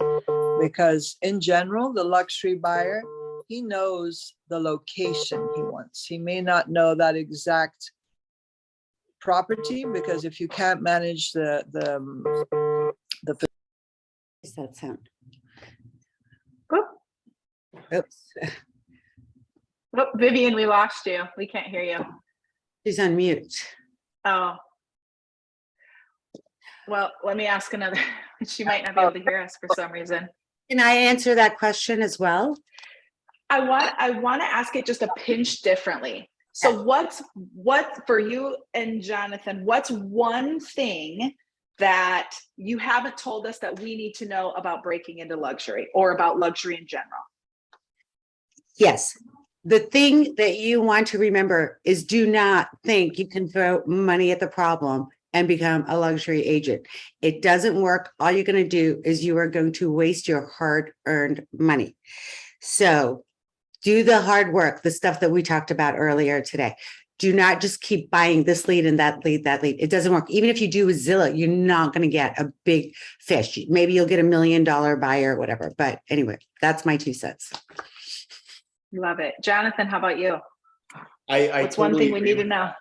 Because in general, the luxury buyer, he knows the location he wants. He may not know that exact property, because if you can't manage the Is that sound? Oh, Oops. oh, Vivian, we lost you. We can't hear you. She's on mute. Oh. Well, let me ask another. She might not be able to hear us for some reason. Can I answer that question as well? I want to ask it just a pinch differently. So what for you and Jonathan, what's one thing that you haven't told us that we need to know about breaking into luxury or about luxury in general? Yes. The thing that you want to remember is do not think you can throw money at the problem and become a luxury agent. It doesn't work. All you're going to do is you are going to waste your hard-earned money. So do the hard work, the stuff that we talked about earlier today. Do not just keep buying this lead and that lead, that lead. It doesn't work. Even if you do with Zillow, you're not going to get a big fish. Maybe you'll get $1 million buyer or whatever. But anyway, that's my 2 cents. Love it. Jonathan, how about you? What's one thing we need to know?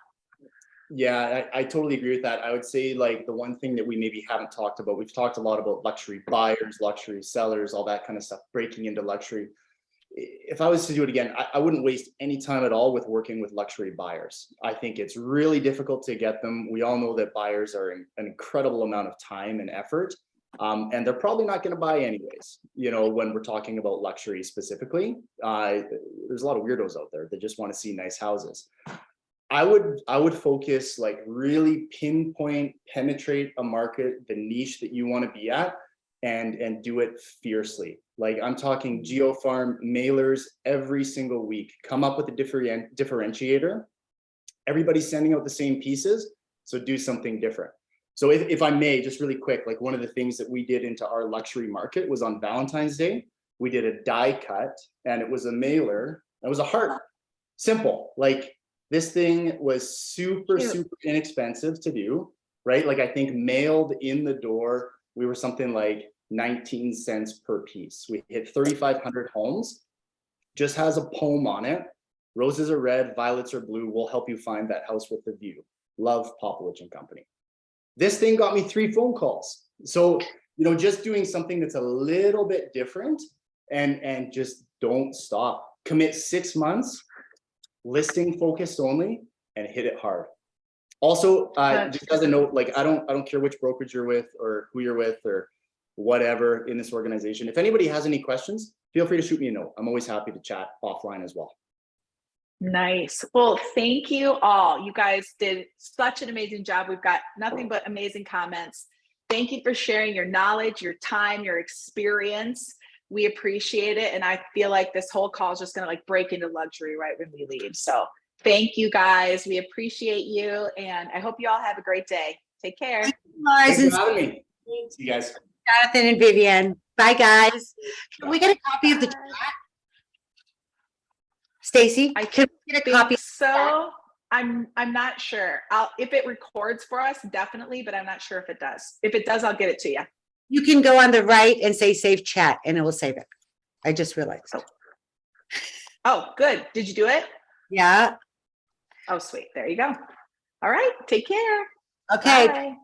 Yeah, I totally agree with that. I would say like the one thing that we maybe haven't talked about, we've talked a lot about luxury buyers, luxury sellers, all that kind of stuff, breaking into luxury. If I was to do it again, I wouldn't waste any time at all with working with luxury buyers. I think it's really difficult to get them. We all know that buyers are an incredible amount of time and effort, and they're probably not going to buy anyways. You know, when we're talking about luxury specifically, there's a lot of weirdos out there that just want to see nice houses. I would focus, like, really pinpoint, penetrate a market, the niche that you want to be at, and do it fiercely. Like, I'm talking geofarm mailers every single week. Come up with a differentiator. Everybody's sending out the same pieces, so do something different. So if I may, just really quick, like one of the things that we did into our luxury market was on Valentine's Day, we did a die cut, and it was a mailer. It was a heart. Simple. Like, this thing was super inexpensive to do, right? Like, I think mailed in the door, we were something like 19 cents per piece. We hit 3,500 homes. Just has a poem on it. Roses are red, violets are blue. We'll help you find that house with the view. Love, Popowich and Company. This thing got me 3 phone calls. So, you know, just doing something that's a little bit different, and just don't stop. Commit 6 months, listing focused only, and hit it hard. Also, just as a note, like, I don't care which brokerage you're with or who you're with or whatever in this organization. If anybody has any questions, feel free to shoot me a note. I'm always happy to chat offline as well. Nice. Well, thank you all. You guys did such an amazing job. We've got nothing but amazing comments. Thank you for sharing your knowledge, your time, your experience. We appreciate it. And I feel like this whole call is just going to like break into luxury right when we leave. So thank you guys. We appreciate you. And I hope you all have a great day. Take care. Lars, Thanks for having me. See you guys. Jonathan and Vivian. Bye, guys. Can we get a copy of the chat? Stacy, can we get a copy? So I'm not sure. If it records for us, definitely, but I'm not sure if it does. If it does, I'll get it to you. You can go on the right and say save chat and it will save it. I just realized. Oh, good. Did you do it? Yeah. Oh, sweet. There you go. All right. Take care. Okay. Bye.